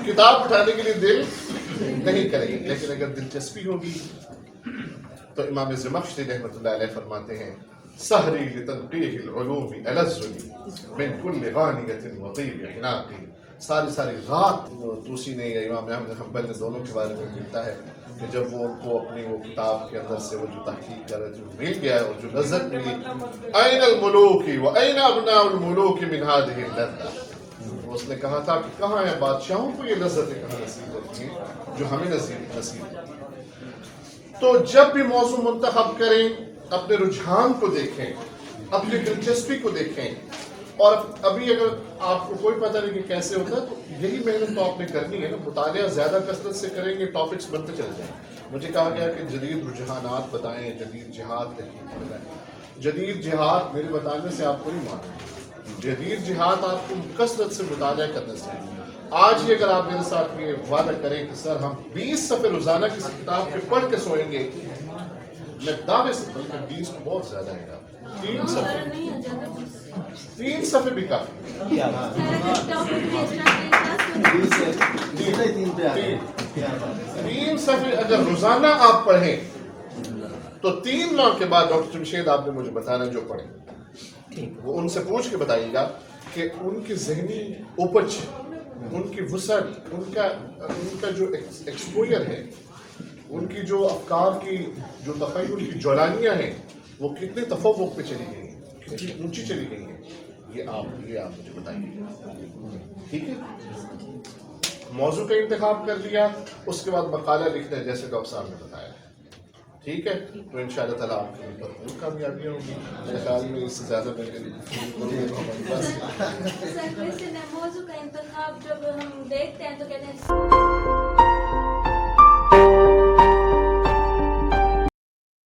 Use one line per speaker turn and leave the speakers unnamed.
किताब उठाने के लिए दिल नहीं करेंगे, लेकिन अगर दिलचस्पी होगी तो इमाम ज़मख़शरी रहमतुल्लाह अलैह फरमाते हैं सहरी लितनक़ीहिल उलूमी अलज़्ज़ुनी मिन कुल्लि गानियतिन व तीबि इनाक़ी। सारी रात तूसी ने या इमाम अहमद बिन हंबल ने दोनों के बारे में मिलता है कि जब वो उनको अपनी वो किताब के अंदर से वो जो तहक़ीक़ कर जो मिल गया और जो लज़्ज़त मिली, ऐनल मुलूकी व ऐन अब्नाउल मुलूकी मिन हाज़िहिल लज़्ज़ा, उसने कहा था कि कहाँ है बादशाहों को ये लज़्ज़तें कहाँ नसीब होती हैं जो हमें नसीब होती हैं। तो जब भी मौज़ू मुंतखब करें अपने रुझान को देखें, अपनी दिलचस्पी को देखें। और अभी अगर आपको कोई पता नहीं कि कैसे होता है तो यही मेहनत तो आपने करनी है ना, मुतालिया ज़्यादा कसरत से करेंगे, टॉपिक्स बनते चले जाएंगे। मुझे कहा गया कि जदीद रुझानात बताएं, जदीद जिहाद बताएं। जदीद जिहाद मेरे बताने से आपको नहीं मालूम, जदीद जिहाद आपको कसरत से मुतालिया करने से। आज ही अगर आप मेरे साथ ये वादा करें कि सर हम 20 सफ़े रोज़ाना किसी किताब पे पढ़ के सोएंगे, मैं दावे से बल्कि 20 को बहुत ज़्यादा है, 3 सफ़े भी काफ़ी। 3 सफ़े अगर रोज़ाना आप पढ़ें तो 3 माह के बाद डॉक्टर जमशेद आपने मुझे बताना जो पढ़े वो उनसे पूछ के बताइएगा कि उनकी ज़हनी उपज, उनकी वसअत, उनका जो एक्सपोजर है, उनकी जो अफकार की जो तख़य्युल की जौलानियाँ हैं वो कितने तफव्वुक़ पे चली गई हैं, कितनी ऊंची चली गई हैं, ये आप मुझे बताइए। ठीक है, मौजू का इंतखाब कर लिया, उसके बाद मकाला लिखना है जैसे डॉक्टर साहब ने बताया। ठीक है, तो इंशाअल्लाह ताला आपकी भरपूर कामयाबियाँ होंगी। मेरे ख्याल में इससे ज़्यादा मैं
मौजू का इंतखाब जब हम देखते हैं तो कहते हैं